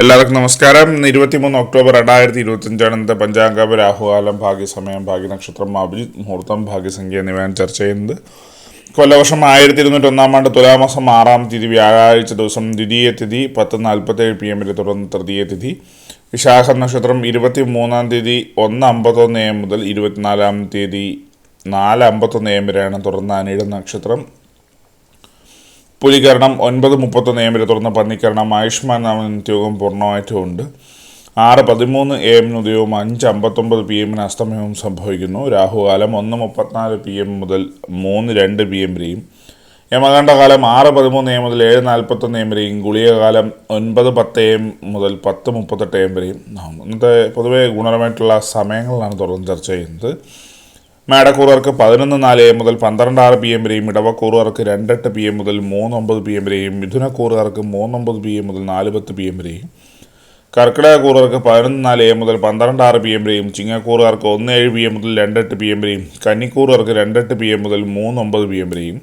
എല്ലാവർക്കും നമസ്കാരം. ഇന്ന് 23 ഒക്ടോബർ 2025 ഇന്നത്തെ പഞ്ചാംഗ രാഹുകാലം, ഭാഗ്യസമയം, ഭാഗ്യനക്ഷത്രം, അഭിജിത്ത് മുഹൂർത്തം, ഭാഗ്യസംഖ്യ എന്നിവയാണ് ചർച്ച ചെയ്യുന്നത്. കൊല്ലവർഷം 1201 ആണ്ട് തുലാമാസം 6-ാം തീയതി വ്യാഴാഴ്ച ദിവസം ദ്വിതീയ തിഥി 10:47 PM വരെ തുടർന്ന് തൃതീയ തിഥി. വിശാഖ നക്ഷത്രം 23-ാം തീയതി 1:51 AM മുതൽ 24-ാം തീയതി 4:51 AM വരെയാണ്. തുടർന്ന് അനിഴ നക്ഷത്രം. പുലികരണം 9:31 AM വരെ തുടർന്ന് പന്നിക്കരണം. ആയുഷ്മാൻ നാമ നിത്യയോഗം പൂർണ്ണമായിട്ടുമുണ്ട്. 6:13 AM ഉദയവും 5:59 PM അസ്തമയവും സംഭവിക്കുന്നു. രാഹുകാലം 1:34 PM മുതൽ 3:02 PM വരെയും. യമകണ്ഠകാലം 6:13 AM മുതൽ 7:41 AM വരെയും. ഗുളികകാലം 9:10 AM മുതൽ 10:38 AM വരെയും. ഇന്നത്തെ പൊതുവെ ഗുണപരമായിട്ടുള്ള സമയങ്ങളിലാണ് തുടർന്ന് ചർച്ച ചെയ്യുന്നത്. മേടക്കൂറുകാർക്ക് 11:04 AM മുതൽ 12:06 PM വരെയും. ഇടവക്കൂറുകാർക്ക് 2:08 PM മുതൽ 3:09 PM വരെയും. മിഥുനക്കൂറുകാർക്ക് 3:09 PM മുതൽ 4:10 PM വരെയും. കർക്കിടകക്കൂറുകാർക്ക് 11:04 AM മുതൽ 12:06 PM വരെയും. ചിങ്ങക്കൂറുകാർക്ക് 1:07 PM മുതൽ 2:08 PM വരെയും. കന്നിക്കൂറുകാർക്ക് 2:08 PM മുതൽ 3:09 PM വരെയും.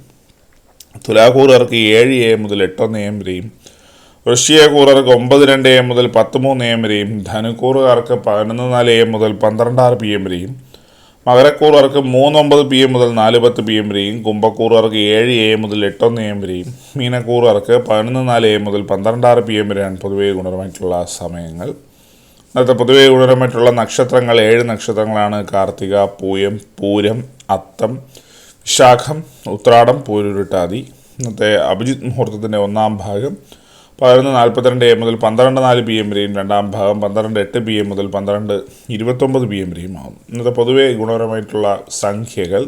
തുലാക്കൂറുകാർക്ക് 7 AM മുതൽ 8:01 AM വരെയും. വൃശ്ചികക്കൂറുകാർക്ക് 9:02 AM മുതൽ 10:03 AM വരെയും. ധനുക്കൂറുകാർക്ക് 11:04 AM മുതൽ 12:06 PM വരെയും. മകരക്കൂറുകാർക്ക് 3:09 PM മുതൽ 4:10 PM വരെയും. കുംഭക്കൂറുകാർക്ക് 7 AM മുതൽ 8:01 AM വരെയും. മീനക്കൂറുകാർക്ക് 11:04 AM മുതൽ 12:06 PM വരെയാണ് പൊതുവെ ഗുണപരമായിട്ടുള്ള സമയങ്ങൾ. ഇന്നത്തെ പൊതുവെ ഗുണപരമായിട്ടുള്ള നക്ഷത്രങ്ങൾ 7 നക്ഷത്രങ്ങളാണ്. കാർത്തിക, പൂയം, പൂരം, അത്തം, വിശാഖം, ഉത്രാടം, പൂരുരുട്ടാതി. ഇന്നത്തെ അഭിജിത്ത് മുഹൂർത്തത്തിൻ്റെ 1-ാം ഭാഗം 11:42 AM മുതൽ 12:04 PM വരെയും. 2-ാം ഭാഗം 12:08 PM മുതൽ 12:29 PM വരെയും ആകും. ഇന്നത്തെ പൊതുവെ ഗുണപരമായിട്ടുള്ള സംഖ്യകൾ: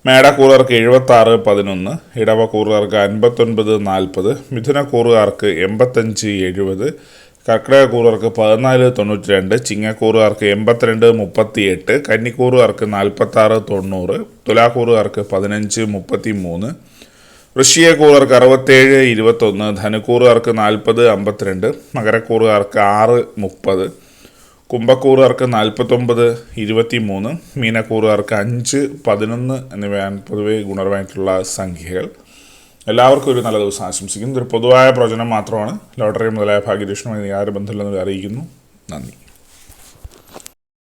മേടക്കൂറുകാർക്ക് 76-11, ഇടവക്കൂറുകാർക്ക് 59-40, മിഥുനക്കൂറുകാർക്ക് 85-70, കർക്കിടകക്കൂറുകാർക്ക് 14-92, ചിങ്ങക്കൂറുകാർക്ക് 82-38, കന്നിക്കൂറുകാർക്ക് 46-90, തുലാക്കൂറുകാർക്ക് 15-33, വൃശ്ചികക്കൂറുകാർക്ക് 67-21, ധനുക്കൂറുകാർക്ക് 40-52, മകരക്കൂറുകാർക്ക് 6-30, കുംഭക്കൂറുകാർക്ക് 49-23, മീനക്കൂറുകാർക്ക് 5-11 എന്നിവയാണ് പൊതുവെ ഗുണപരമായിട്ടുള്ള സംഖ്യകൾ. എല്ലാവർക്കും ഒരു നല്ല ദിവസം ആശംസിക്കുന്നു. ഇതൊരു പൊതുവായ പ്രവചനം മാത്രമാണ്. ലോട്ടറി മുതലായ ഭാഗ്യദക്ഷിണമായി യാതൊരു ബന്ധമില്ലെന്ന് അറിയിക്കുന്നു. നന്ദി.